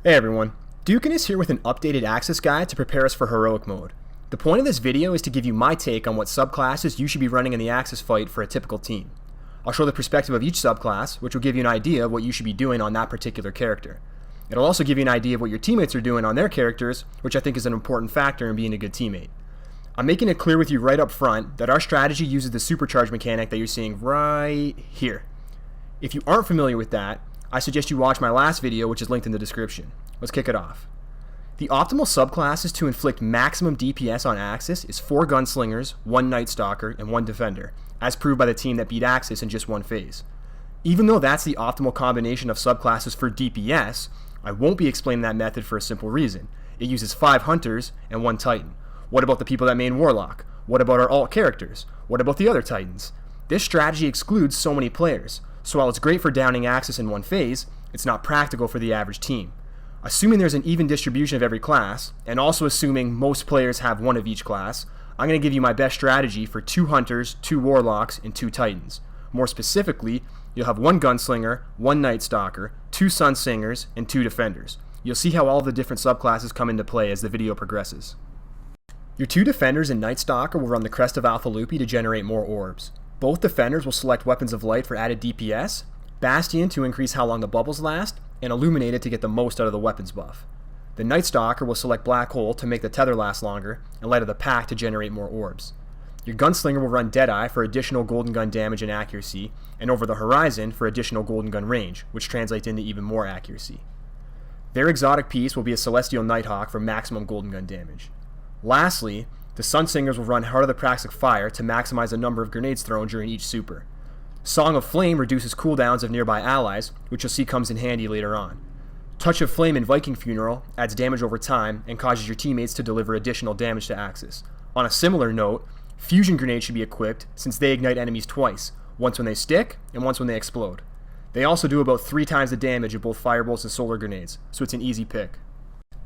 Hey everyone, Dukaness here with an updated Aksis guide to prepare us for heroic mode. The point of this video is to give you my take on what subclasses you should be running in the Aksis fight for a typical team. I'll show the perspective of each subclass, which will give you an idea of what you should be doing on that particular character. It'll also give you an idea of what your teammates are doing on their characters, which I think is an important factor in being a good teammate. I'm making it clear with you right up front that our strategy uses the Supercharge mechanic that you're seeing right here. If you aren't familiar with that, I suggest you watch my last video, which is linked in the description. Let's kick it off. The optimal subclasses to inflict maximum DPS on Aksis is 4 Gunslingers, 1 Night Stalker, and 1 Defender, as proved by the team that beat Aksis in just one phase. Even though that's the optimal combination of subclasses for DPS, I won't be explaining that method for a simple reason. It uses 5 Hunters and 1 Titan. What about the people that main Warlock? What about our alt characters? What about the other Titans? This strategy excludes so many players, so while it's great for downing Aksis in one phase, it's not practical for the average team. Assuming there's an even distribution of every class, and also assuming most players have one of each class, I'm going to give you my best strategy for 2 Hunters, 2 Warlocks, and 2 Titans. More specifically, you'll have 1 Gunslinger, 1 Night Stalker, 2 Sunsingers, and 2 Defenders. You'll see how all the different subclasses come into play as the video progresses. Your 2 Defenders and Night Stalker will run the Crest of Alpha Loopy to generate more orbs. Both Defenders will select Weapons of Light for added DPS, Bastion to increase how long the bubbles last, and Illuminated to get the most out of the weapons buff. The Night Stalker will select Black Hole to make the tether last longer, and Light of the Pack to generate more orbs. Your Gunslinger will run Deadeye for additional Golden Gun damage and accuracy, and Over the Horizon for additional Golden Gun range, which translates into even more accuracy. Their exotic piece will be a Celestial Nighthawk for maximum Golden Gun damage. Lastly, the Sunsingers will run Heart of the Praxic Fire to maximize the number of grenades thrown during each super. Song of Flame reduces cooldowns of nearby allies, which you'll see comes in handy later on. Touch of Flame in Viking Funeral adds damage over time and causes your teammates to deliver additional damage to Aksis. On a similar note, Fusion Grenades should be equipped since they ignite enemies twice, once when they stick and once when they explode. They also do about 3 times the damage of both Firebolts and Solar Grenades, so it's an easy pick.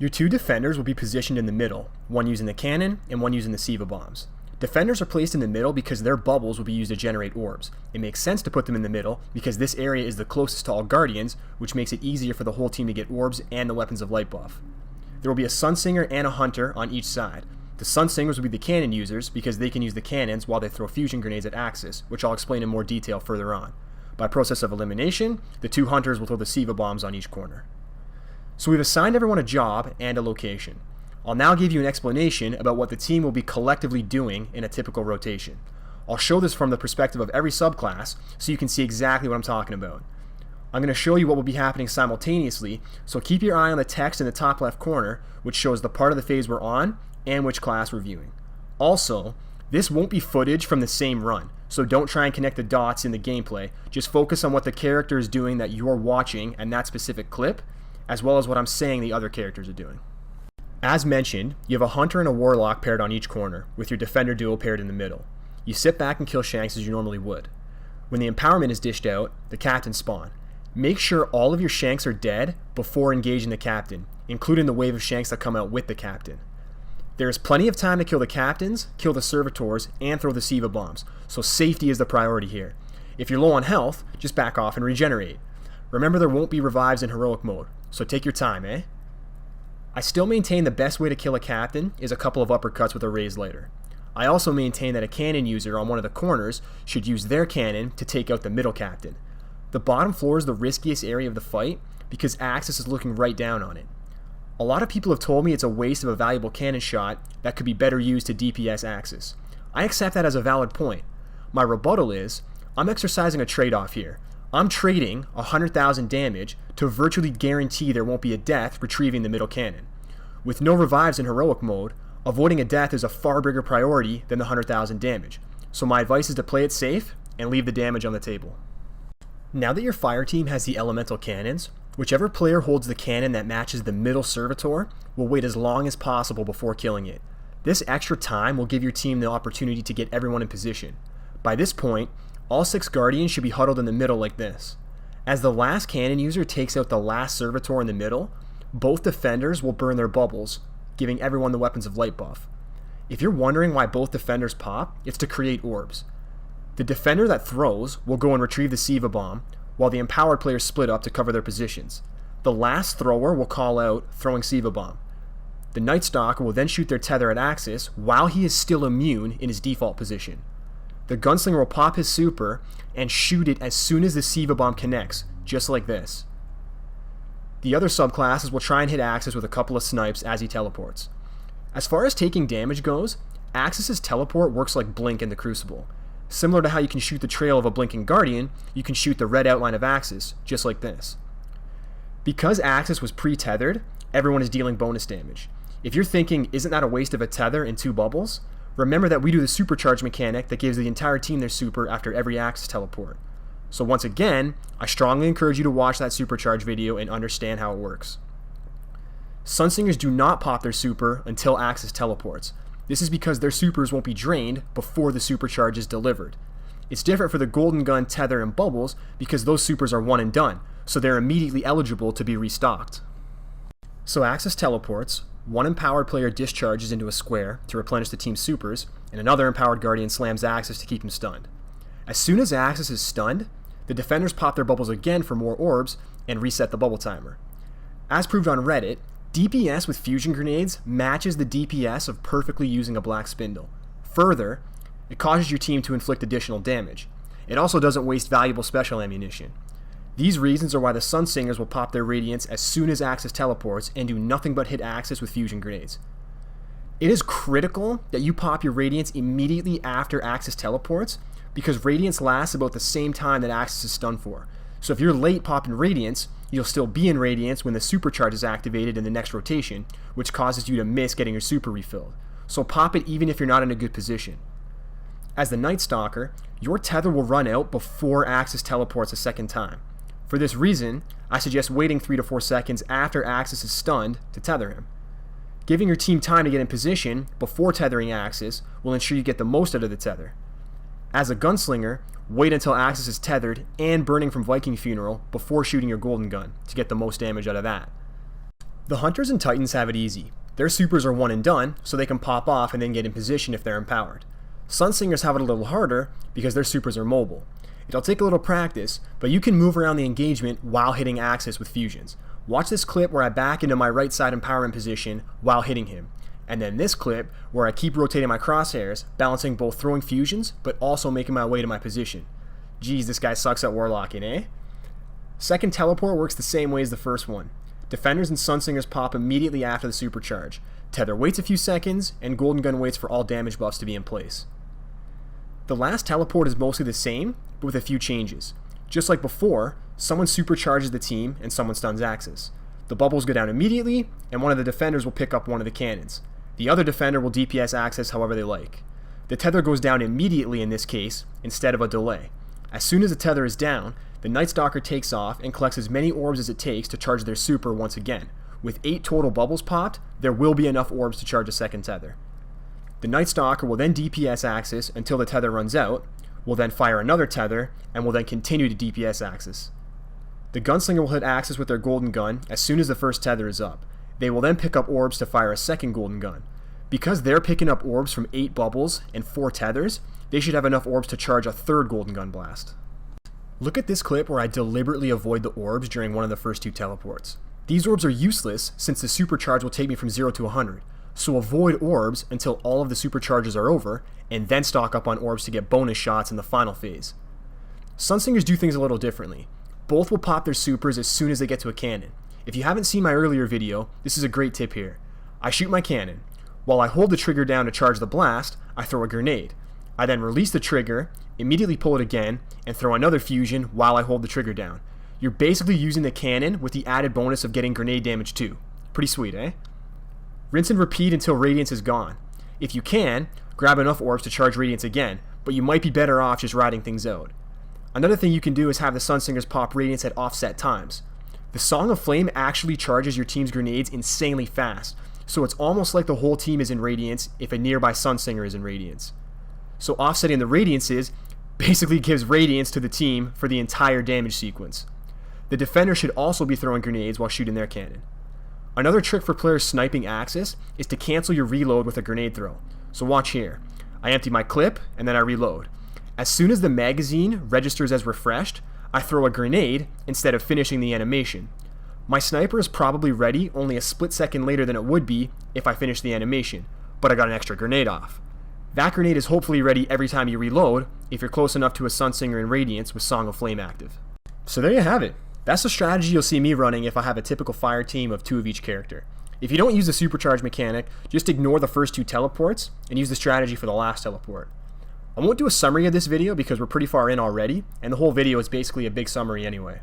Your 2 Defenders will be positioned in the middle, one using the cannon and one using the Siva bombs. Defenders are placed in the middle because their bubbles will be used to generate orbs. It makes sense to put them in the middle because this area is the closest to all Guardians, which makes it easier for the whole team to get orbs and the Weapons of Light buff. There will be a Sunsinger and a Hunter on each side. The Sunsingers will be the cannon users because they can use the cannons while they throw fusion grenades at Aksis, which I'll explain in more detail further on. By process of elimination, the 2 Hunters will throw the Siva bombs on each corner. So we've assigned everyone a job and a location. I'll now give you an explanation about what the team will be collectively doing in a typical rotation. I'll show this from the perspective of every subclass so you can see exactly what I'm talking about. I'm going to show you what will be happening simultaneously, so keep your eye on the text in the top left corner, which shows the part of the phase we're on and which class we're viewing. Also, this won't be footage from the same run, so don't try and connect the dots in the gameplay. Just focus on what the character is doing that you're watching in that specific clip, as well as what I'm saying the other characters are doing. As mentioned, you have a Hunter and a Warlock paired on each corner, with your Defender duo paired in the middle. You sit back and kill Shanks as you normally would. When the empowerment is dished out, the captains spawn. Make sure all of your Shanks are dead before engaging the captain, including the wave of Shanks that come out with the captain. There is plenty of time to kill the captains, kill the servitors, and throw the Siva bombs, so safety is the priority here. If you're low on health, just back off and regenerate. Remember, there won't be revives in heroic mode, so take your time, eh? I still maintain the best way to kill a captain is a couple of uppercuts with a raised lighter. I also maintain that a cannon user on one of the corners should use their cannon to take out the middle captain. The bottom floor is the riskiest area of the fight because Aksis is looking right down on it. A lot of people have told me it's a waste of a valuable cannon shot that could be better used to DPS Aksis. I accept that as a valid point. My rebuttal is, I'm exercising a trade-off here. I'm trading 100,000 damage to virtually guarantee there won't be a death retrieving the middle cannon. With no revives in heroic mode, avoiding a death is a far bigger priority than the 100,000 damage, so my advice is to play it safe and leave the damage on the table. Now that your fire team has the elemental cannons, whichever player holds the cannon that matches the middle servitor will wait as long as possible before killing it. This extra time will give your team the opportunity to get everyone in position. By this point, all 6 Guardians should be huddled in the middle like this. As the last cannon user takes out the last servitor in the middle, both Defenders will burn their bubbles, giving everyone the Weapons of Light buff. If you're wondering why both Defenders pop, it's to create orbs. The Defender that throws will go and retrieve the Siva bomb, while the empowered players split up to cover their positions. The last thrower will call out throwing Siva Bomb. The Night Stalker will then shoot their tether at Aksis while he is still immune in his default position. The Gunslinger will pop his super and shoot it as soon as the Siva Bomb connects, just like this. The other subclasses will try and hit Aksis with a couple of snipes as he teleports. As far as taking damage goes, Aksis' teleport works like Blink in the Crucible. Similar to how you can shoot the trail of a blinking Guardian, you can shoot the red outline of Aksis, just like this. Because Aksis was pre-tethered, everyone is dealing bonus damage. If you're thinking, isn't that a waste of a tether and 2 bubbles? Remember that we do the Supercharge mechanic that gives the entire team their super after every Aksis teleport. So once again, I strongly encourage you to watch that Supercharge video and understand how it works. Sunsingers do not pop their super until Aksis teleports. This is because their supers won't be drained before the Supercharge is delivered. It's different for the Golden Gun, Tether, and Bubbles because those supers are one and done, so they're immediately eligible to be restocked. So Aksis teleports, one empowered player discharges into a square to replenish the team's supers, and another empowered Guardian slams Aksis to keep him stunned. As soon as Aksis is stunned, the defenders pop their bubbles again for more orbs and reset the bubble timer. As proved on Reddit, DPS with fusion grenades matches the DPS of perfectly using a black spindle. Further, it causes your team to inflict additional damage. It also doesn't waste valuable special ammunition. These reasons are why the Sunsingers will pop their Radiance as soon as Aksis teleports and do nothing but hit Aksis with fusion grenades. It is critical that you pop your Radiance immediately after Aksis teleports because Radiance lasts about the same time that Aksis is stunned for. So if you're late popping Radiance, you'll still be in Radiance when the Supercharge is activated in the next rotation, which causes you to miss getting your super refilled. So pop it even if you're not in a good position. As the Night Stalker, your tether will run out before Aksis teleports a second time. For this reason, I suggest waiting 3 to 4 seconds after Aksis is stunned to tether him. Giving your team time to get in position before tethering Aksis will ensure you get the most out of the tether. As a Gunslinger, wait until Aksis is tethered and burning from Viking Funeral before shooting your Golden Gun to get the most damage out of that. The Hunters and Titans have it easy. Their supers are one and done, so they can pop off and then get in position if they're empowered. Sunsingers have it a little harder because their supers are mobile. It'll take a little practice, but you can move around the engagement while hitting Aksis with fusions. Watch this clip where I back into my right side empowerment position while hitting him. And then this clip where I keep rotating my crosshairs, balancing both throwing fusions, but also making my way to my position. Geez, this guy sucks at warlocking, eh? Second teleport works the same way as the first one. Defenders and Sunsingers pop immediately after the Supercharge. Tether waits a few seconds, and Golden Gun waits for all damage buffs to be in place. The last teleport is mostly the same, but with a few changes. Just like before, someone supercharges the team and someone stuns Aksis. The bubbles go down immediately, and one of the defenders will pick up one of the cannons. The other defender will DPS Aksis however they like. The tether goes down immediately in this case, instead of a delay. As soon as the tether is down, the Night Stalker takes off and collects as many orbs as it takes to charge their super once again. With 8 total bubbles popped, there will be enough orbs to charge a second tether. The Night Stalker will then DPS Aksis until the tether runs out, will then fire another tether, and will then continue to DPS Aksis. The Gunslinger will hit Aksis with their Golden Gun as soon as the first tether is up. They will then pick up orbs to fire a second Golden Gun. Because they're picking up orbs from 8 bubbles and 4 tethers, they should have enough orbs to charge a third Golden Gun blast. Look at this clip where I deliberately avoid the orbs during one of the first 2 teleports. These orbs are useless since the Supercharge will take me from 0 to 100, so avoid orbs until all of the Supercharges are over, and then stock up on orbs to get bonus shots in the final phase. Sunsingers do things a little differently. Both will pop their supers as soon as they get to a cannon. If you haven't seen my earlier video, this is a great tip here. I shoot my cannon. While I hold the trigger down to charge the blast, I throw a grenade. I then release the trigger, immediately pull it again, and throw another fusion while I hold the trigger down. You're basically using the cannon with the added bonus of getting grenade damage too. Pretty sweet, eh? Rinse and repeat until Radiance is gone. If you can, grab enough orbs to charge Radiance again, but you might be better off just riding things out. Another thing you can do is have the Sunsingers pop Radiance at offset times. The Song of Flame actually charges your team's grenades insanely fast, so it's almost like the whole team is in Radiance if a nearby Sunsinger is in Radiance. So offsetting the Radiances basically gives Radiance to the team for the entire damage sequence. The defender should also be throwing grenades while shooting their cannon. Another trick for players sniping Aksis is to cancel your reload with a grenade throw. So watch here. I empty my clip and then I reload. As soon as the magazine registers as refreshed, I throw a grenade instead of finishing the animation. My sniper is probably ready only a split second later than it would be if I finished the animation, but I got an extra grenade off. That grenade is hopefully ready every time you reload if you're close enough to a Sunsinger in Radiance with Song of Flame active. So there you have it. That's the strategy you'll see me running if I have a typical fire team of 2 of each character. If you don't use the Supercharge mechanic, just ignore the first 2 teleports and use the strategy for the last teleport. I won't do a summary of this video because we're pretty far in already, and the whole video is basically a big summary anyway.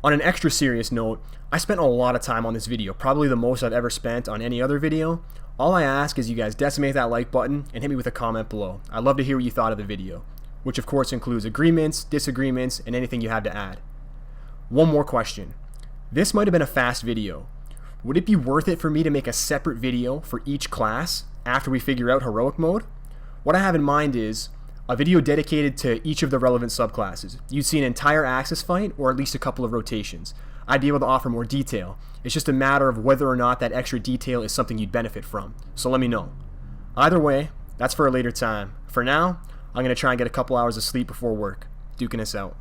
On an extra serious note, I spent a lot of time on this video, probably the most I've ever spent on any other video. All I ask is you guys decimate that like button and hit me with a comment below. I'd love to hear what you thought of the video, which of course includes agreements, disagreements, and anything you have to add. One more question. This might have been a fast video. Would it be worth it for me to make a separate video for each class after we figure out heroic mode? What I have in mind is a video dedicated to each of the relevant subclasses. You'd see an entire Aksis fight or at least a couple of rotations. I'd be able to offer more detail. It's just a matter of whether or not that extra detail is something you'd benefit from. So let me know. Either way, that's for a later time. For now, I'm going to try and get a couple hours of sleep before work. Dukaness out.